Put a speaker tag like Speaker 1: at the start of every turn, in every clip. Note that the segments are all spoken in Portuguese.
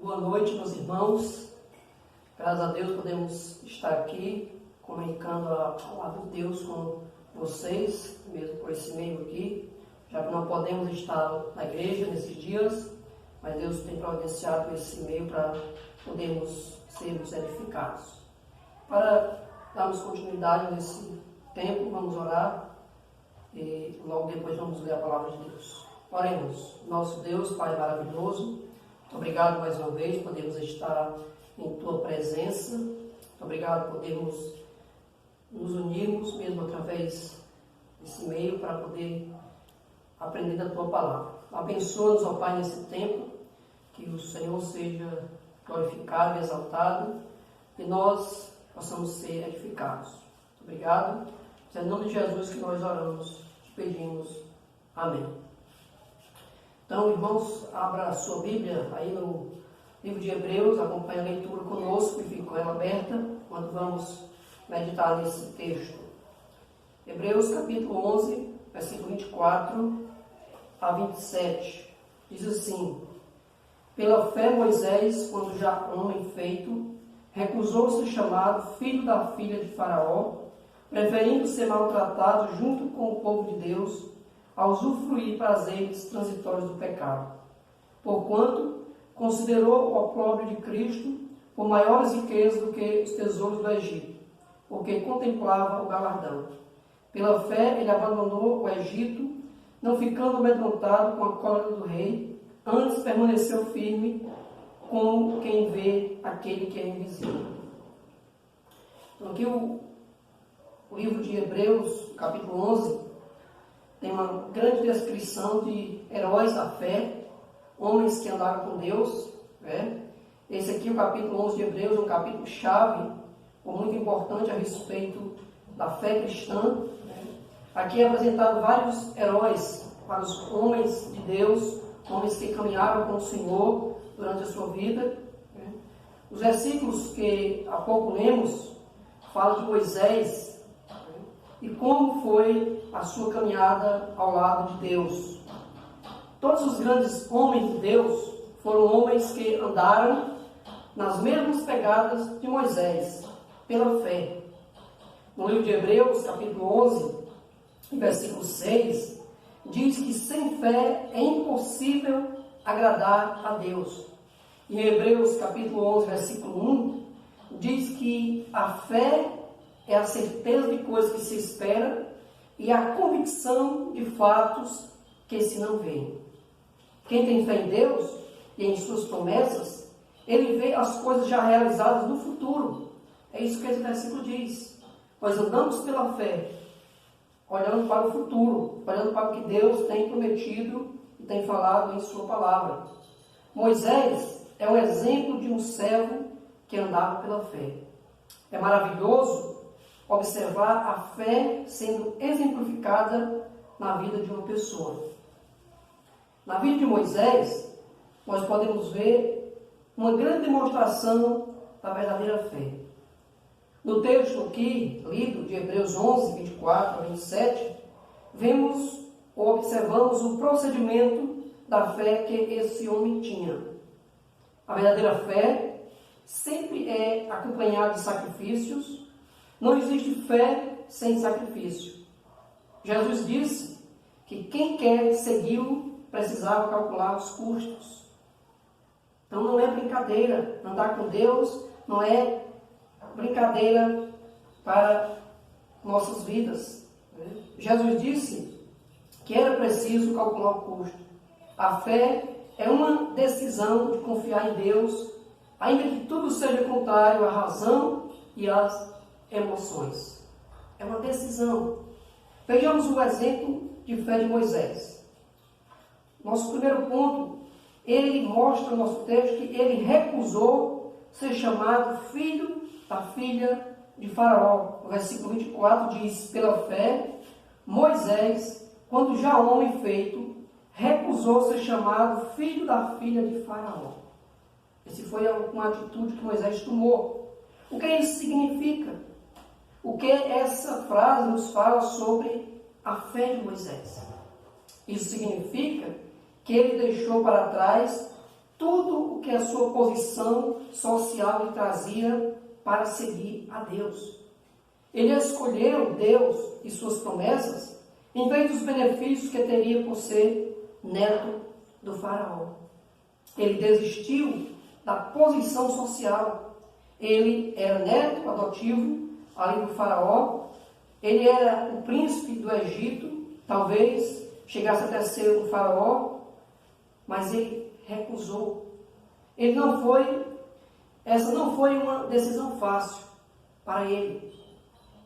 Speaker 1: boa noite, meus irmãos. Graças a Deus podemos estar aqui comunicando a palavra de Deus com vocês, mesmo por esse meio aqui, já que não podemos estar na igreja nesses dias, mas Deus tem providenciado esse meio para podermos sermos edificados. Para darmos continuidade nesse tempo, vamos orar e logo depois vamos ler a palavra de Deus. Oremos. Nosso Deus, Pai maravilhoso, muito obrigado mais uma vez por podermos estar em Tua presença. Muito obrigado por podermos nos unirmos, mesmo através desse meio, para poder aprender da Tua palavra. Abençoa-nos, ó Pai, nesse tempo, que o Senhor seja glorificado e exaltado, e nós possamos ser edificados. Muito obrigado. É em nome de Jesus que nós oramos, te pedimos. Amém. Então, irmãos, abra a sua Bíblia aí no livro de Hebreus, acompanhe a leitura conosco e fique com ela aberta quando vamos meditar nesse texto. Hebreus capítulo 11, versículo 24 a 27, diz assim: Pela fé Moisés, quando já homem feito, recusou ser chamado filho da filha de Faraó, preferindo ser maltratado junto com o povo de Deus, a usufruir prazeres transitórios do pecado. Porquanto considerou o opróbrio de Cristo por maiores riquezas do que os tesouros do Egito, porque contemplava o galardão. Pela fé ele abandonou o Egito, não ficando amedrontado com a cólera do rei, antes permaneceu firme, como quem vê aquele que é invisível. Então aqui o livro de Hebreus, capítulo 11, tem uma grande descrição de heróis da fé, homens que andaram com Deus, né? Esse aqui, o capítulo 11 de Hebreus, é um capítulo chave, muito importante a respeito da fé cristã, né? Aqui é apresentado vários heróis para os homens de Deus, homens que caminharam com o Senhor durante a sua vida, né? Os versículos que há pouco lemos falam de Moisés, né? E como foi a sua caminhada ao lado de Deus. Todos os grandes homens de Deus foram homens que andaram nas mesmas pegadas de Moisés, pela fé. No livro de Hebreus, capítulo 11, versículo 6, diz que sem fé é impossível agradar a Deus. Em Hebreus, capítulo 11, versículo 1, diz que a fé é a certeza de coisas que se espera e a convicção de fatos que se não veem. Quem tem fé em Deus e em suas promessas, ele vê as coisas já realizadas no futuro. É isso que esse versículo diz. Nós andamos pela fé, olhando para o futuro, olhando para o que Deus tem prometido e tem falado em sua palavra. Moisés é um exemplo de um servo que andava pela fé. É maravilhoso observar a fé sendo exemplificada na vida de uma pessoa. Na vida de Moisés, nós podemos ver uma grande demonstração da verdadeira fé. No texto aqui, lido, de Hebreus 11, 24 a 27, vemos ou observamos o procedimento da fé que esse homem tinha. A verdadeira fé sempre é acompanhada de sacrifícios. Não existe fé sem sacrifício. Jesus disse que quem quer segui-lo precisava calcular os custos. Então não é brincadeira. Andar com Deus não é brincadeira para nossas vidas. Jesus disse que era preciso calcular o custo. A fé é uma decisão de confiar em Deus, ainda que tudo seja contrário à razão e às emoções. É uma decisão. Vejamos o exemplo de fé de Moisés. Nosso primeiro ponto, ele mostra no nosso texto que ele recusou ser chamado filho da filha de Faraó. O versículo 24 diz: Pela fé, Moisés, quando já homem feito, recusou ser chamado filho da filha de Faraó. Essa foi uma atitude que Moisés tomou. O que isso significa? O que essa frase nos fala sobre a fé de Moisés? Isso significa que ele deixou para trás tudo o que a sua posição social lhe trazia para seguir a Deus. Ele escolheu Deus e suas promessas em vez dos benefícios que teria por ser neto do faraó. Ele desistiu da posição social. Ele era neto adotivo ali do faraó. Ele era o príncipe do Egito, talvez chegasse até ser o faraó, mas ele recusou. Essa não foi uma decisão fácil para ele.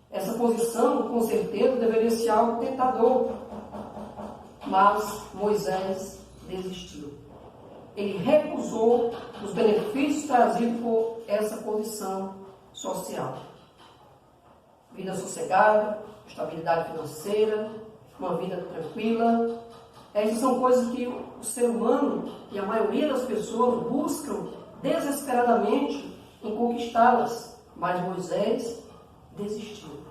Speaker 1: Essa posição, com certeza, deveria ser algo tentador, mas Moisés desistiu. Ele recusou os benefícios trazidos por essa posição social. Vida sossegada, estabilidade financeira, uma vida tranquila. Essas são coisas que o ser humano e a maioria das pessoas buscam desesperadamente em conquistá-las. Mas Moisés desistiu.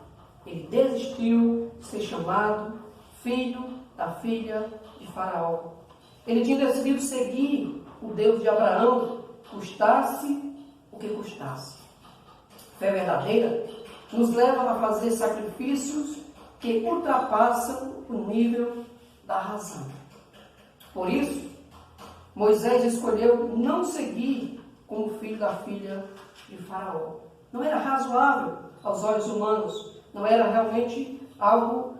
Speaker 1: Ele desistiu de ser chamado filho da filha de Faraó. Ele tinha decidido seguir o Deus de Abraão, custasse o que custasse. Fé verdadeira nos leva a fazer sacrifícios que ultrapassam o nível da razão. Por isso, Moisés escolheu não seguir como filho da filha de Faraó. Não era razoável aos olhos humanos, não era realmente algo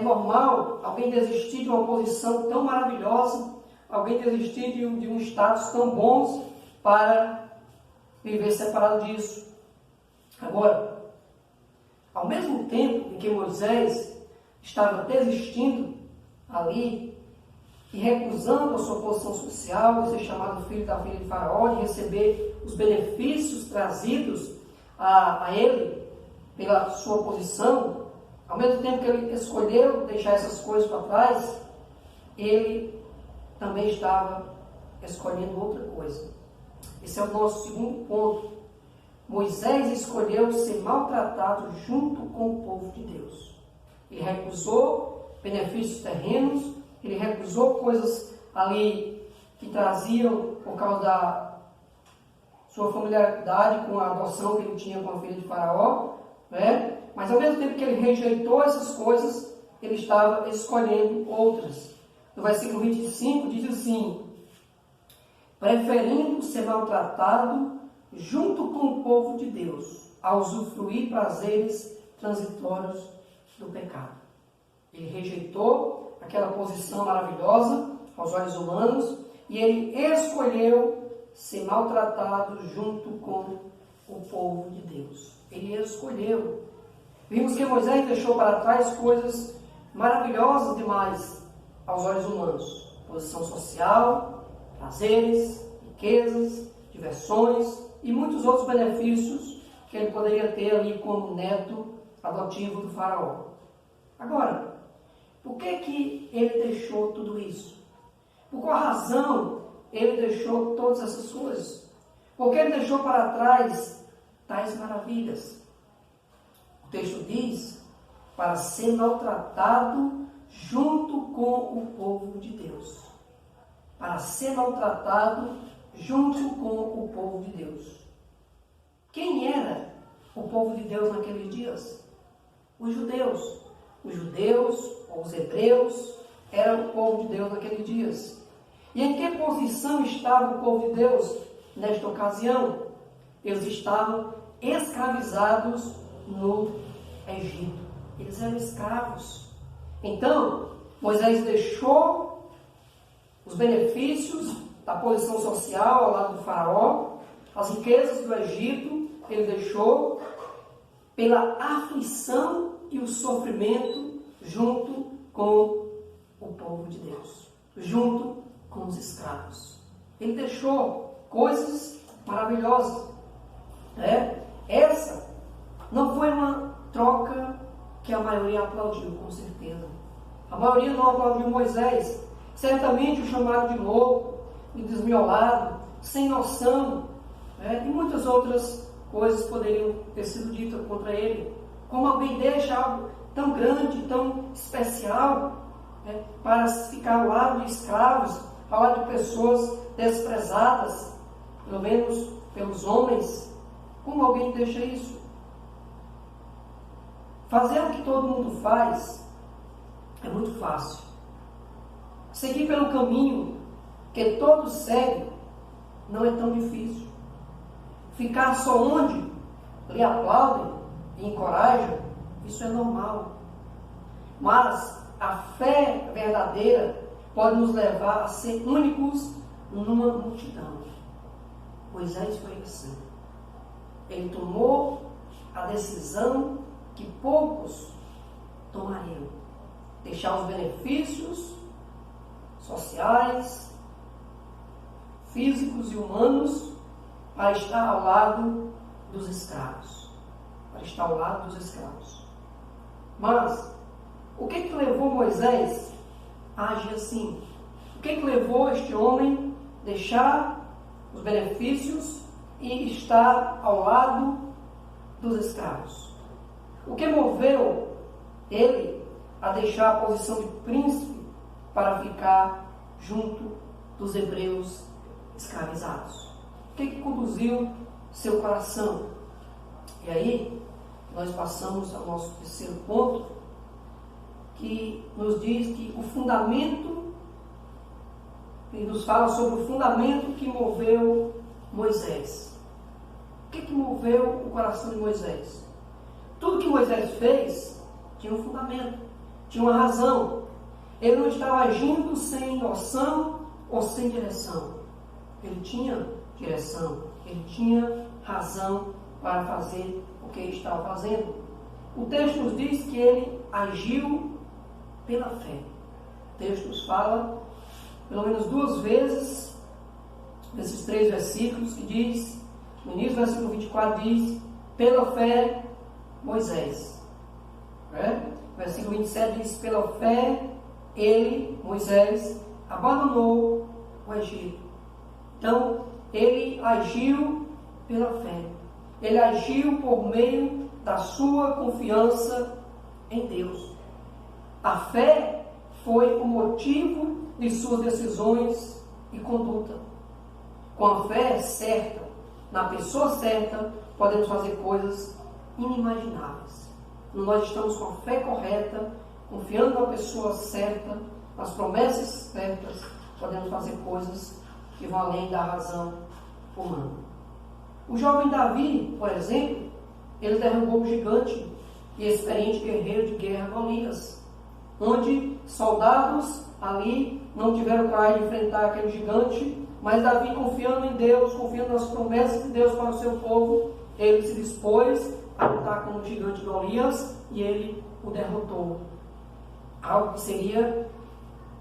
Speaker 1: normal alguém desistir de uma posição tão maravilhosa, alguém desistir de um status tão bom para viver separado disso. Agora, ao mesmo tempo em que Moisés estava desistindo ali e recusando a sua posição social, de ser chamado filho da filha de Faraó, de receber os benefícios trazidos a ele pela sua posição, ao mesmo tempo que ele escolheu deixar essas coisas para trás, ele também estava escolhendo outra coisa. Esse é o nosso segundo ponto. Moisés escolheu ser maltratado junto com o povo de Deus. Ele recusou benefícios terrenos, ele recusou coisas ali que traziam por causa da sua familiaridade com a adoção que ele tinha com a filha de Faraó, né? Mas ao mesmo tempo que ele rejeitou essas coisas, ele estava escolhendo outras. No versículo 25 diz assim: preferindo ser maltratado junto com o povo de Deus, a usufruir prazeres transitórios do pecado. Ele rejeitou aquela posição maravilhosa aos olhos humanos e ele escolheu ser maltratado junto com o povo de Deus. Ele escolheu. Vimos que Moisés deixou para trás coisas maravilhosas demais aos olhos humanos. Posição social, prazeres, riquezas, diversões e muitos outros benefícios que ele poderia ter ali como neto adotivo do faraó. Agora, por que ele deixou tudo isso? Por qual razão ele deixou todas essas coisas? Porque ele deixou para trás tais maravilhas. O texto diz, para ser maltratado junto com o povo de Deus. Para ser maltratado junto com o povo de Deus. Quem era o povo de Deus naqueles dias? Os judeus. Os judeus, ou os hebreus, eram o povo de Deus naqueles dias. E em que posição estava o povo de Deus nesta ocasião? Eles estavam escravizados no Egito. Eles eram escravos. Então, Moisés deixou os benefícios da posição social ao lado do faraó, as riquezas do Egito, ele deixou pela aflição e o sofrimento junto com o povo de Deus, junto com os escravos. Ele deixou coisas maravilhosas. Essa não foi uma troca que a maioria aplaudiu, com certeza. A maioria não aplaudiu Moisés. Certamente o chamaram de louco, de desmiolado, sem noção, e muitas outras coisas poderiam ter sido ditas contra ele. Como alguém deixa algo tão grande, tão especial, para ficar ao lado de escravos, falar de pessoas desprezadas, pelo menos pelos homens. Como alguém deixa isso? Fazer o que todo mundo faz é muito fácil. Seguir pelo caminho que todos seguem não é tão difícil. Ficar só onde lhe aplaudem e encorajam, isso é normal. Mas a fé verdadeira pode nos levar a ser únicos numa multidão. Moisés foi assim. Ele tomou a decisão que poucos tomariam. Deixar os benefícios sociais, físicos e humanos para estar ao lado dos escravos. Para estar ao lado dos escravos. Mas, o que levou Moisés a agir assim? O que levou este homem a deixar os benefícios e estar ao lado dos escravos? O que moveu ele a deixar a posição de príncipe para ficar junto dos hebreus escravizados? O que conduziu seu coração? E aí, nós passamos ao nosso terceiro ponto, que nos diz que o fundamento, e nos fala sobre o fundamento que moveu Moisés. O que moveu o coração de Moisés? Tudo que Moisés fez tinha um fundamento, tinha uma razão. Ele não estava agindo sem noção ou sem direção. Ele tinha direção, ele tinha razão para fazer o que ele estava fazendo. O texto nos diz que ele agiu pela fé. O texto nos fala, pelo menos 2 vezes, nesses 3 versículos, que diz, no início do versículo 24 diz, pela fé, Moisés. O versículo 27 diz, pela fé, ele, Moisés, abandonou o Egito. Então, ele agiu pela fé. Ele agiu por meio da sua confiança em Deus. A fé foi o motivo de suas decisões e conduta. Com a fé certa, na pessoa certa, podemos fazer coisas inimagináveis. Quando nós estamos com a fé correta, confiando na pessoa certa, nas promessas certas, podemos fazer coisas que vão além da razão humana. O jovem Davi, por exemplo, ele derrubou o gigante e experiente guerreiro de guerra Golias, onde soldados ali não tiveram coragem de enfrentar aquele gigante, mas Davi, confiando em Deus, confiando nas promessas de Deus para o seu povo, ele se dispôs a lutar com o gigante Golias e ele o derrotou. Algo que seria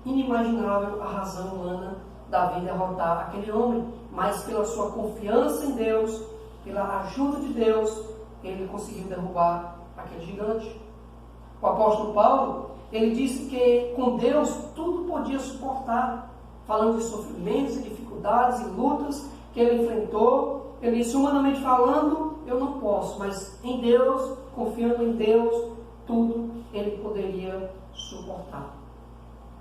Speaker 1: inimaginável a razão humana, Davi derrotar aquele homem, mas pela sua confiança em Deus, pela ajuda de Deus, ele conseguiu derrubar aquele gigante. O apóstolo Paulo, ele disse que com Deus tudo podia suportar, falando de sofrimentos e dificuldades e lutas que ele enfrentou. Ele disse, humanamente falando, eu não posso, mas em Deus, confiando em Deus, tudo ele poderia suportar.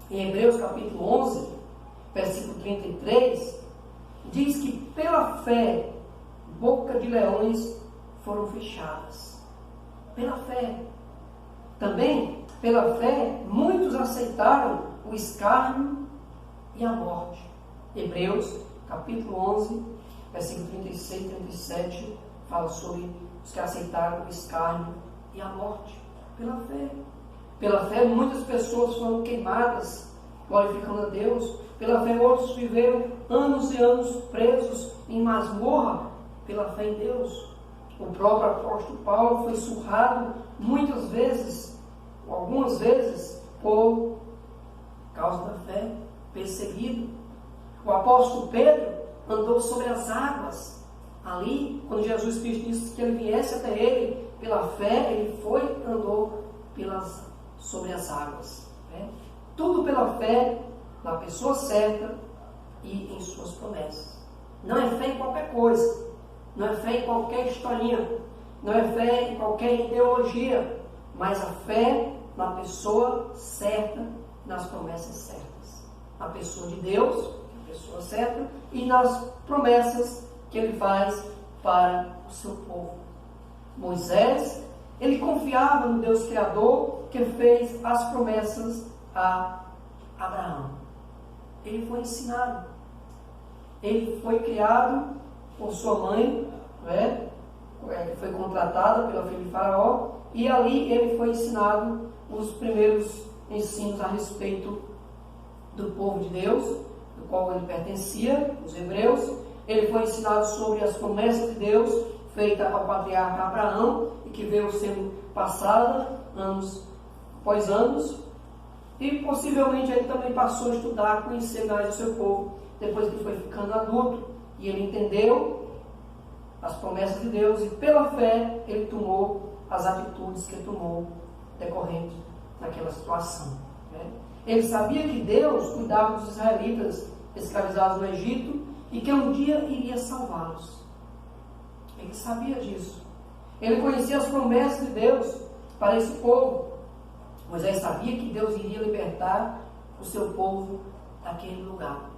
Speaker 1: Em Hebreus capítulo 11, versículo 33, diz que pela fé, boca de leões foram fechadas. Pela fé. Também, pela fé, muitos aceitaram o escárnio e a morte. Hebreus capítulo 11, versículo 36 e 37, fala sobre os que aceitaram o escárnio e a morte. Pela fé. Pela fé, muitas pessoas foram queimadas, glorificando a Deus. Pela fé, outros viveram anos e anos presos em masmorra, pela fé em Deus. O próprio apóstolo Paulo foi surrado muitas vezes, algumas vezes, por causa da fé, perseguido. O apóstolo Pedro andou sobre as águas. Ali, quando Jesus Cristo disse que ele viesse até ele, pela fé, ele foi e andou sobre as águas. Tudo pela fé, na pessoa certa e em suas promessas. Não é fé em qualquer coisa, não é fé em qualquer historinha, não é fé em qualquer ideologia, mas a fé na pessoa certa, nas promessas certas. na pessoa de Deus, a pessoa certa, e nas promessas que ele faz para o seu povo. Moisés, ele confiava no Deus Criador que fez as promessas a Abraão. Ele foi ensinado. Ele foi criado por sua mãe, que foi contratada pela filha de Faraó, e ali ele foi ensinado os primeiros ensinos a respeito do povo de Deus, do qual ele pertencia, os hebreus. Ele foi ensinado sobre as promessas de Deus feitas ao patriarca Abraão e que veio sendo passada anos após anos. E possivelmente ele também passou a estudar, a conhecer mais o seu povo, depois que foi ficando adulto. E ele entendeu as promessas de Deus e pela fé ele tomou as atitudes que tomou decorrente daquela situação. Ele sabia que Deus cuidava dos israelitas escravizados no Egito e que um dia iria salvá-los. Ele sabia disso. Ele conhecia as promessas de Deus para esse povo. Moisés sabia que Deus iria libertar o seu povo daquele lugar.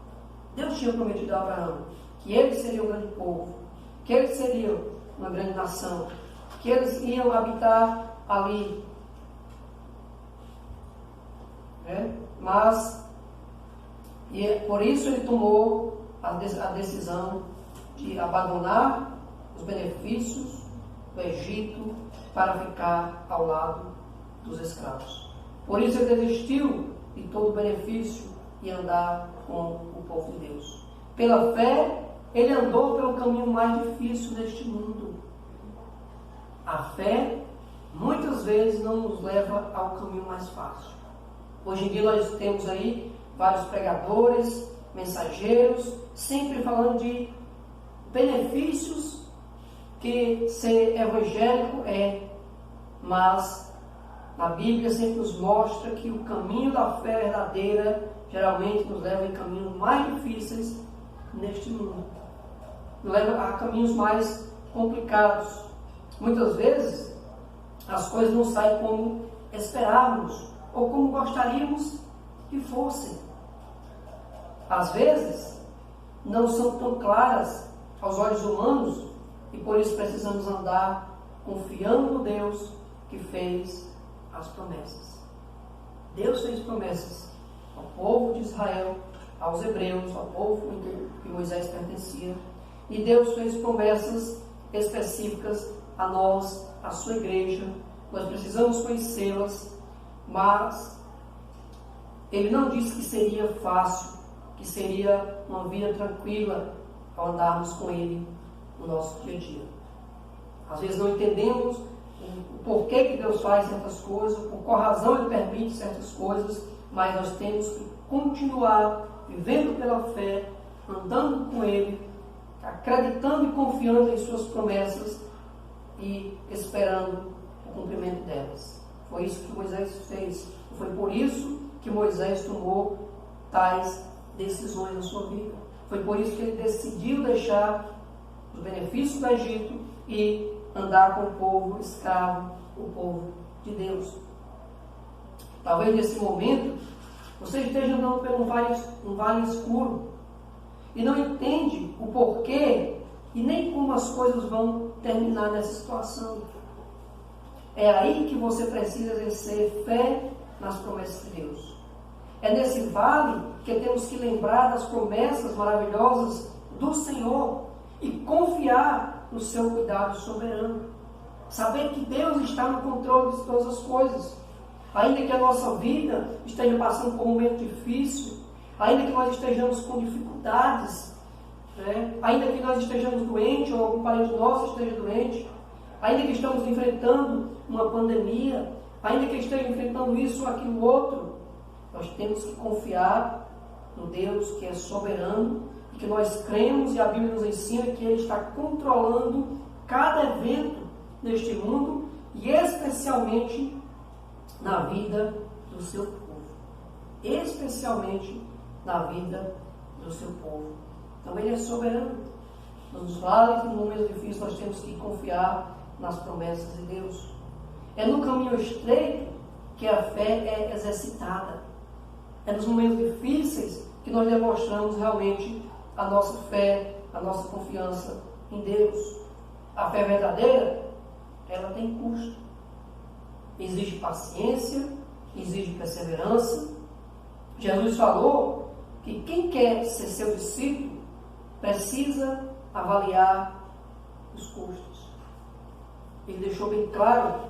Speaker 1: Deus tinha prometido a Abraão que ele seria um grande povo, que ele seria uma grande nação, que eles iam habitar ali. Mas, por isso ele tomou a decisão de abandonar os benefícios do Egito para ficar ao lado dos escravos. Por isso ele desistiu de todo o benefício e andar com o povo de Deus. Pela fé, ele andou pelo caminho mais difícil deste mundo. A fé, muitas vezes, não nos leva ao caminho mais fácil. Hoje em dia nós temos aí vários pregadores, mensageiros, sempre falando de benefícios que ser evangélico é, mas a Bíblia sempre nos mostra que o caminho da fé verdadeira geralmente nos leva em caminhos mais difíceis neste mundo. Nos leva a caminhos mais complicados. Muitas vezes as coisas não saem como esperávamos ou como gostaríamos que fossem. Às vezes não são tão claras aos olhos humanos e por isso precisamos andar confiando no Deus que fez as promessas. Deus fez promessas ao povo de Israel, aos hebreus, ao povo que Moisés pertencia, e Deus fez promessas específicas a nós, a sua igreja. Nós precisamos conhecê-las, mas ele não disse que seria fácil, que seria uma vida tranquila ao andarmos com ele no nosso dia a dia. Às vezes não entendemos o porquê que Deus faz certas coisas, por qual razão ele permite certas coisas, mas nós temos que continuar vivendo pela fé, andando com ele, acreditando e confiando em suas promessas e esperando o cumprimento delas. Foi isso que Moisés fez. Foi por isso que Moisés tomou tais decisões na sua vida. Foi por isso que ele decidiu deixar os benefícios do Egito e andar com o povo escravo, o povo de Deus. Talvez nesse momento você esteja andando por um vale escuro e não entende o porquê e nem como as coisas vão terminar nessa situação. É aí que você precisa exercer fé nas promessas de Deus. É nesse vale que temos que lembrar das promessas maravilhosas do Senhor e confiar no seu cuidado soberano. Saber que Deus está no controle de todas as coisas. Ainda que a nossa vida esteja passando por um momento difícil, ainda que nós estejamos com dificuldades, ainda que nós estejamos doentes ou algum parente nosso esteja doente, ainda que estamos enfrentando uma pandemia, ainda que esteja enfrentando isso ou aquilo outro, nós temos que confiar no Deus que é soberano e que nós cremos, e a Bíblia nos ensina que Ele está controlando cada evento neste mundo e especialmente na vida do seu povo. Especialmente na vida do seu povo. Então Ele é soberano. Nos vales e nos momentos difíceis nós temos que confiar nas promessas de Deus. É no caminho estreito que a fé é exercitada. É nos momentos difíceis que nós demonstramos realmente a nossa fé, a nossa confiança em Deus. A fé verdadeira, ela tem custo. Exige paciência, exige perseverança. Jesus falou que quem quer ser seu discípulo precisa avaliar os custos. Ele deixou bem claro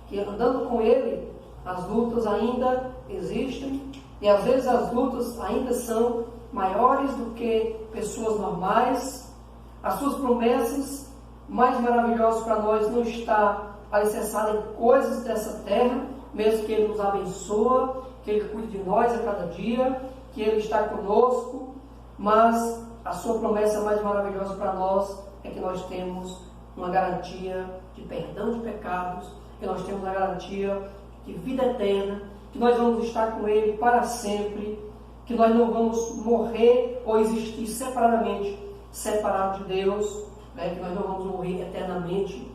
Speaker 1: que andando com ele, as lutas ainda existem e às vezes as lutas ainda são maiores do que pessoas normais. As suas promessas mais maravilhosas para nós não está alicerçada em coisas dessa terra, mesmo que Ele nos abençoa, que Ele cuide de nós a cada dia, que Ele está conosco, mas a sua promessa mais maravilhosa para nós é que nós temos uma garantia de perdão de pecados, que nós temos a garantia de vida eterna, que nós vamos estar com Ele para sempre, que nós não vamos morrer ou existir separadamente, separados de Deus, que nós não vamos morrer eternamente,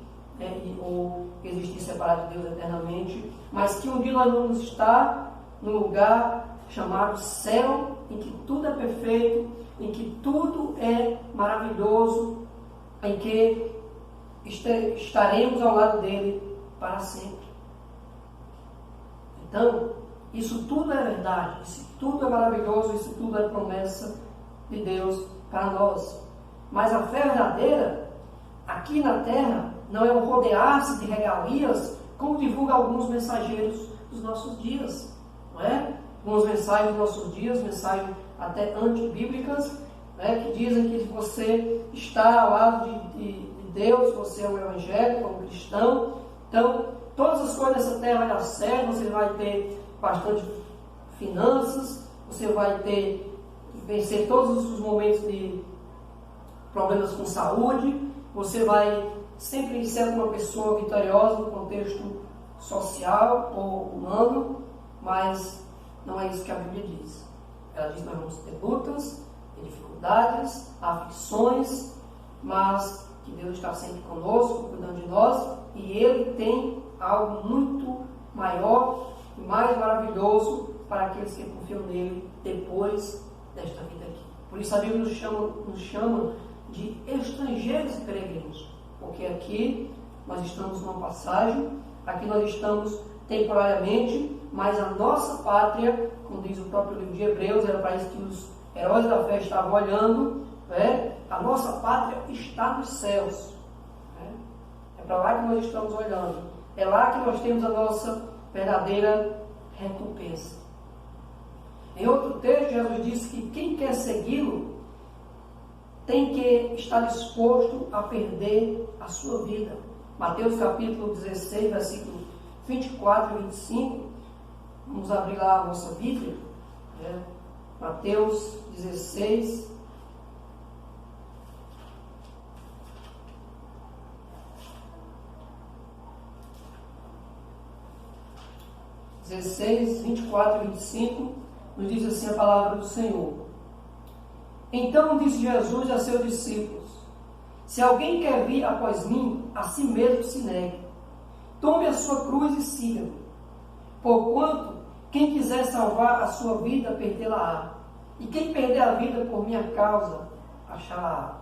Speaker 1: ou existir separado de Deus eternamente, mas que um dia nós vamos estar num lugar chamado céu, em que tudo é perfeito, em que tudo é maravilhoso, em que estaremos ao lado dele para sempre. Então, isso tudo é verdade, isso tudo é maravilhoso, isso tudo é promessa de Deus para nós. Mas a fé verdadeira, aqui na terra, não é um rodear-se de regalias, como divulga alguns mensageiros dos nossos dias, não é? Algumas mensagens dos nossos dias, mensagens até antibíblicas, que dizem que você está ao lado de Deus, você é um evangélico, um cristão, então todas as coisas dessa terra vai dar certo, você vai ter bastante finanças, você vai vencer todos os momentos de problemas com saúde, você vai sempre ser uma pessoa vitoriosa no contexto social ou humano, mas não é isso que a Bíblia diz. Ela diz que nós vamos ter lutas, dificuldades, aflições, mas que Deus está sempre conosco, cuidando de nós, e Ele tem algo muito maior e mais maravilhoso para aqueles que confiam nele depois desta vida aqui. Por isso a Bíblia nos chama de estrangeiros e peregrinos, porque aqui nós estamos numa passagem, aqui nós estamos temporariamente, mas a nossa pátria, como diz o próprio livro de Hebreus, era para isso que os heróis da fé estavam olhando, a nossa pátria está nos céus. É para lá que nós estamos olhando. É lá que nós temos a nossa verdadeira recompensa. Em outro texto, Jesus disse que quem quer segui-lo tem que estar disposto a perder a sua vida. Mateus capítulo 16, versículo 24 e 25. Vamos abrir lá a nossa Bíblia. Mateus 16, 24 e 25, nos diz assim a palavra do Senhor. Então disse Jesus a seus discípulos: se alguém quer vir após mim, a si mesmo se negue. Tome a sua cruz e siga-me. Porquanto, quem quiser salvar a sua vida, perdê-la-á. E quem perder a vida por minha causa, achará.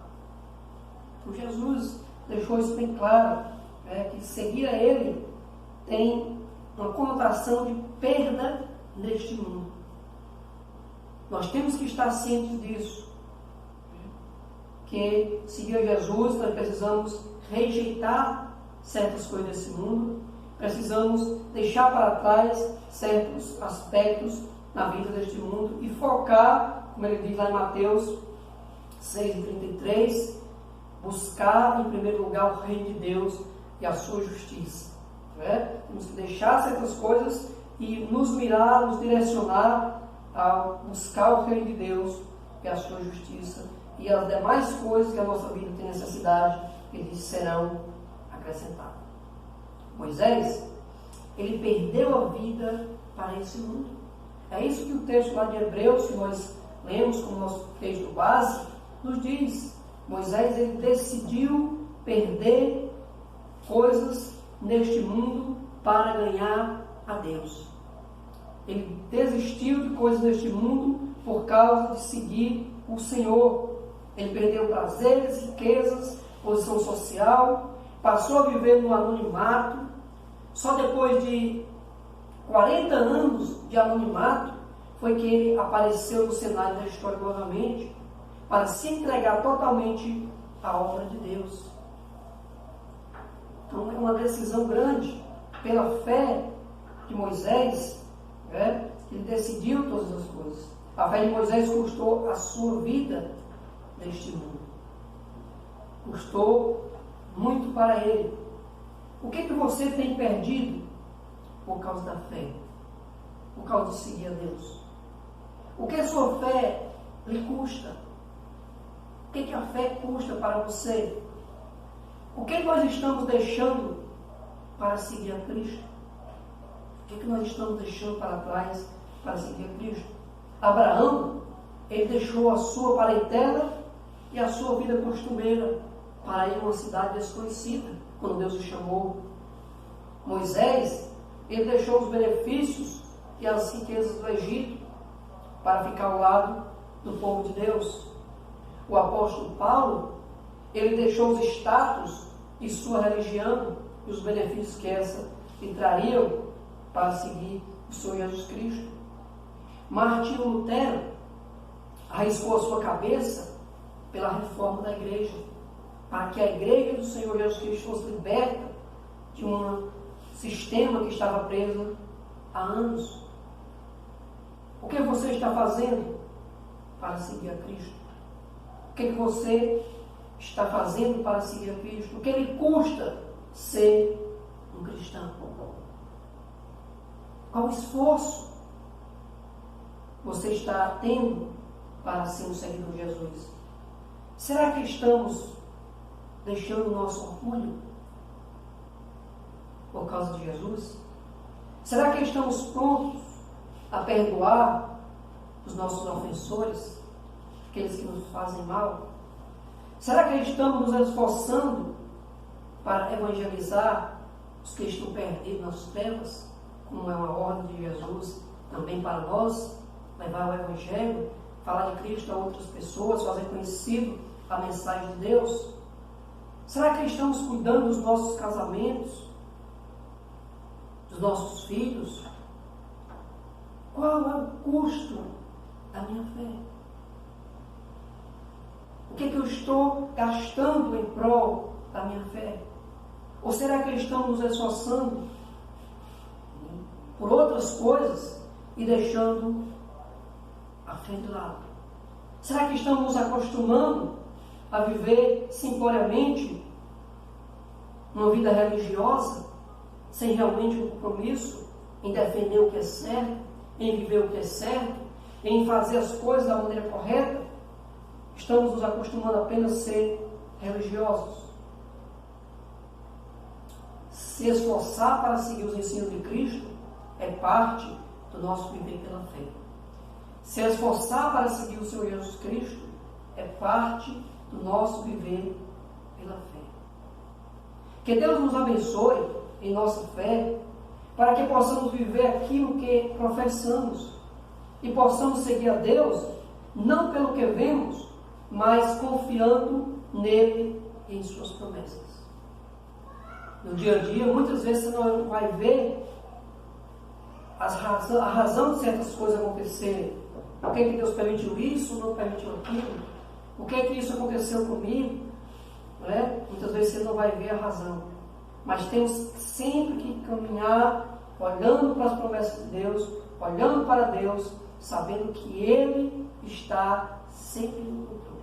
Speaker 1: Então Jesus deixou isso bem claro, que seguir a Ele tem uma conotação de perda neste mundo. Nós temos que estar cientes disso. Que seguir a Jesus, nós precisamos rejeitar certas coisas desse mundo, precisamos deixar para trás certos aspectos na vida deste mundo e focar, como ele diz lá em Mateus 6,33, buscar em primeiro lugar o reino de Deus e a sua justiça. Temos que deixar certas coisas e nos mirar, nos direcionar a buscar o reino de Deus e a sua justiça, e as demais coisas que a nossa vida tem necessidade, eles serão acrescentadas. Moisés, ele perdeu a vida para esse mundo. É isso que o texto lá de Hebreus, que nós lemos como nosso texto base, nos diz. Moisés, ele decidiu perder coisas neste mundo para ganhar a Deus. Ele desistiu de coisas neste mundo por causa de seguir o Senhor. Ele perdeu prazeres, riquezas, posição social, passou a viver no anonimato. Só depois de 40 anos de anonimato foi que ele apareceu no cenário da história novamente para se entregar totalmente à obra de Deus. Então é uma decisão grande. Pela fé de Moisés, ele decidiu todas as coisas. A fé de Moisés custou a sua vida neste mundo. Custou muito para ele. O que você tem perdido por causa da fé? Por causa de seguir a Deus? O que a sua fé lhe custa? O que a fé custa para você? O que nós estamos deixando para seguir a Cristo? O que nós estamos deixando para trás para seguir a Cristo? Abraão, ele deixou a sua parentela e a sua vida costumeira para ir a uma cidade desconhecida, quando Deus o chamou. Moisés, ele deixou os benefícios e as riquezas do Egito para ficar ao lado do povo de Deus. O apóstolo Paulo, ele deixou os status e sua religião e os benefícios que essa lhe trariam para seguir o Senhor Jesus Cristo. Martinho Lutero arriscou a sua cabeça pela reforma da igreja, para que a igreja do Senhor Jesus Cristo fosse liberta de um sistema que estava preso há anos. O que você está fazendo para seguir a Cristo? O que você está fazendo para seguir a Cristo? O que lhe custa ser um cristão? Qual esforço você está tendo para ser um seguidor de Jesus? Será que estamos deixando o nosso orgulho por causa de Jesus? Será que estamos prontos a perdoar os nossos ofensores, aqueles que nos fazem mal? Será que estamos nos esforçando para evangelizar os que estão perdidos nas trevas, como é uma ordem de Jesus também para nós, levar o Evangelho, falar de Cristo a outras pessoas, fazer conhecido a mensagem de Deus? Será que estamos cuidando dos nossos casamentos, dos nossos filhos? Qual é o custo da minha fé? O que eu estou gastando em prol da minha fé? Ou será que estamos nos esforçando por outras coisas e deixando a fé de lado? Será que estamos nos acostumando a viver simploriamente uma vida religiosa, sem realmente um compromisso em defender o que é certo, em viver o que é certo, em fazer as coisas da maneira correta? Estamos nos acostumando apenas a ser religiosos. Se esforçar para seguir os ensinos de Cristo é parte do nosso viver pela fé. Se esforçar para seguir o Senhor Jesus Cristo é parte do nosso viver pela fé. Que Deus nos abençoe em nossa fé, para que possamos viver aquilo que professamos e possamos seguir a Deus, não pelo que vemos, mas confiando nele e em suas promessas. No dia a dia, muitas vezes você não vai ver a razão de certas coisas acontecerem. Por que Deus permitiu isso, não permitiu aquilo? Por que isso aconteceu comigo? Muitas vezes você não vai ver a razão. Mas temos sempre que caminhar olhando para as promessas de Deus, olhando para Deus, sabendo que Ele está sempre no controle.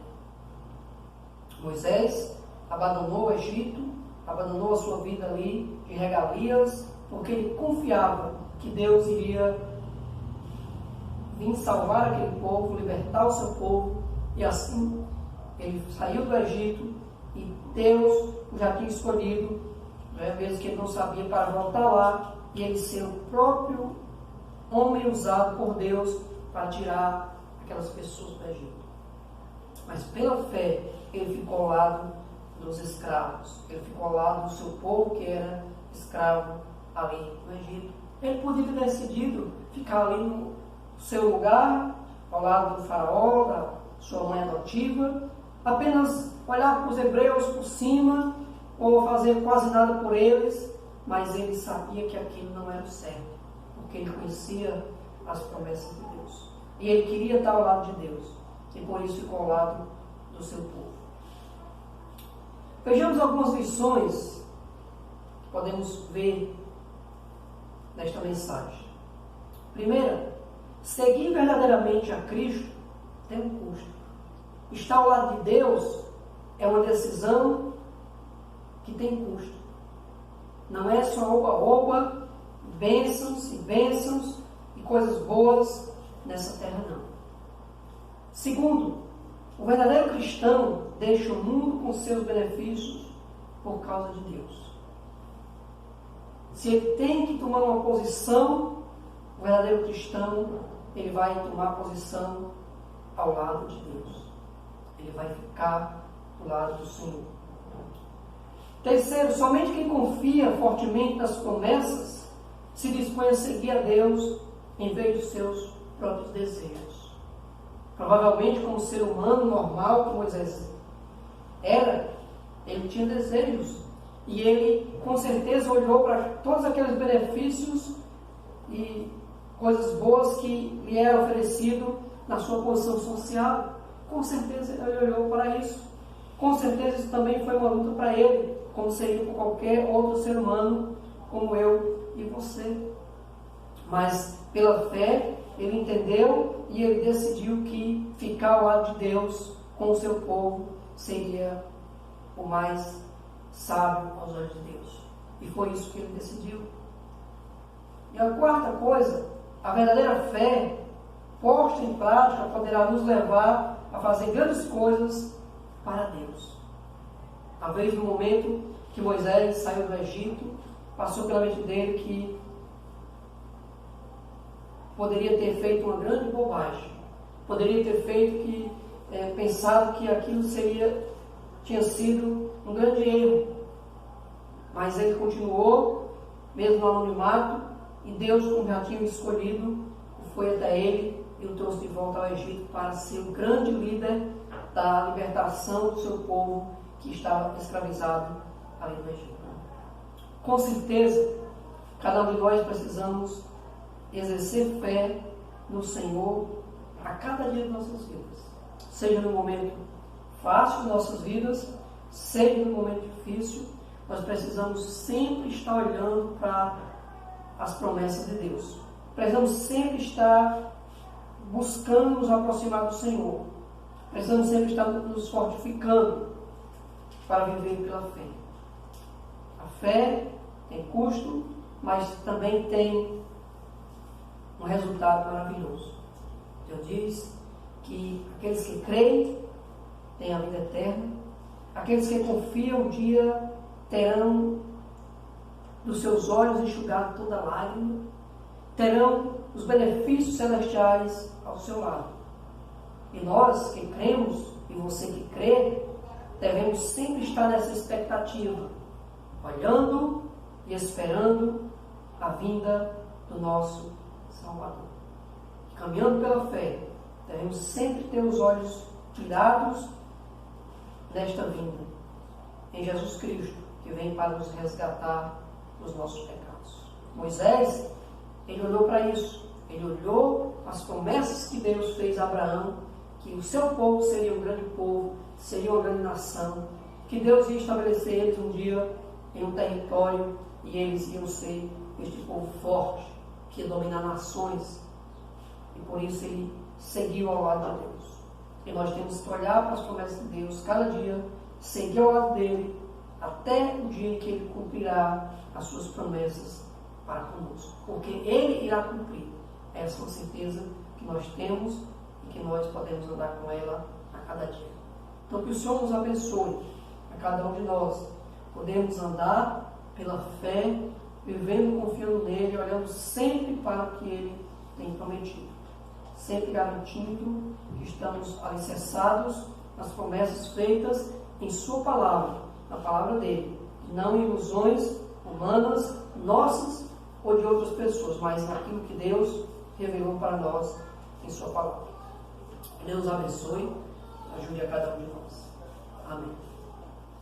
Speaker 1: Moisés abandonou o Egito, abandonou a sua vida ali de regalias, porque ele confiava que Deus iria vir salvar aquele povo, libertar o seu povo, e assim ele saiu do Egito e Deus o já tinha escolhido, mesmo que ele não sabia, para voltar lá e ele ser o próprio homem usado por Deus para tirar aquelas pessoas do Egito. Mas pela fé ele ficou ao lado dos escravos, ele ficou ao lado do seu povo que era escravo ali no Egito. Ele podia ter decidido ficar ali no seu lugar, ao lado do faraó, da sua mãe adotiva, apenas olhar para os hebreus por cima, ou fazer quase nada por eles, mas ele sabia que aquilo não era o certo, porque ele conhecia as promessas de Deus. E ele queria estar ao lado de Deus, e por isso ficou ao lado do seu povo. Vejamos algumas lições que podemos ver nesta mensagem. Primeira, seguir verdadeiramente a Cristo tem um custo. Estar ao lado de Deus é uma decisão que tem custo. Não é só oba-oba, bênçãos e bênçãos e coisas boas nessa terra, não. Segundo, o verdadeiro cristão deixa o mundo com seus benefícios por causa de Deus. Se ele tem que tomar uma posição, o verdadeiro cristão, ele vai tomar posição ao lado de Deus. Ele vai ficar do lado do Senhor. Terceiro, somente quem confia fortemente nas promessas se dispõe a seguir a Deus em vez dos seus próprios desejos. Provavelmente, como ser humano normal que Moisés era, ele tinha desejos. E ele, com certeza, olhou para todos aqueles benefícios e coisas boas que lhe eram oferecido na sua posição social. Com certeza, ele olhou para isso. Com certeza, isso também foi uma luta para ele, como seria para qualquer outro ser humano, como eu e você. Mas, pela fé, ele entendeu e ele decidiu que ficar ao lado de Deus com o seu povo seria o mais sábio aos olhos de Deus. E foi isso que ele decidiu. E a quarta coisa, a verdadeira fé posta em prática poderá nos levar a fazer grandes coisas para Deus. Talvez no momento que Moisés saiu do Egito, passou pela mente dele que poderia ter feito uma grande bobagem. Poderia ter pensado que aquilo tinha sido um grande erro. Mas ele continuou, mesmo no anonimato, e Deus, como já tinha escolhido, foi até ele e o trouxe de volta ao Egito para ser o grande líder da libertação do seu povo que estava escravizado ali no Egito. Com certeza, cada um de nós precisamos exercer fé no Senhor a cada dia de nossas vidas. Seja no momento fácil de nossas vidas, seja no momento difícil, nós precisamos sempre estar olhando para as promessas de Deus. Precisamos sempre estar buscando nos aproximar do Senhor. Precisamos sempre estar nos fortificando para viver pela fé. A fé tem custo, mas também tem um resultado maravilhoso. Deus diz que aqueles que creem têm a vida eterna, aqueles que confiam um dia terão dos seus olhos enxugado toda lágrima, terão os benefícios celestiais ao seu lado. E nós que cremos, e você que crê, devemos sempre estar nessa expectativa, olhando e esperando a vinda do nosso Salvador. Caminhando pela fé, devemos sempre ter os olhos tirados desta vinda, em Jesus Cristo, que vem para nos resgatar dos nossos pecados. Moisés, ele olhou para isso. Ele olhou as promessas que Deus fez a Abraão, que o seu povo seria um grande povo, seria uma grande nação, que Deus ia estabelecer eles um dia em um território e eles iam ser este povo forte, que ia dominar nações. E por isso ele seguiu ao lado de Deus. E nós temos que olhar para as promessas de Deus cada dia, seguir ao lado dele, até o dia em que ele cumprirá as suas promessas para conosco. Porque ele irá cumprir. Essa é uma certeza que nós temos e que nós podemos andar com ela a cada dia. Então que o Senhor nos abençoe, a cada um de nós. Podemos andar pela fé, vivendo, confiando nele, olhando sempre para o que ele tem prometido. Sempre garantindo que estamos alicerçados nas promessas feitas em sua palavra, na palavra dele. Não em ilusões humanas, nossas ou de outras pessoas, mas naquilo que Deus revelou para nós em sua palavra. Que Deus abençoe, ajude a cada um de nós. Amém.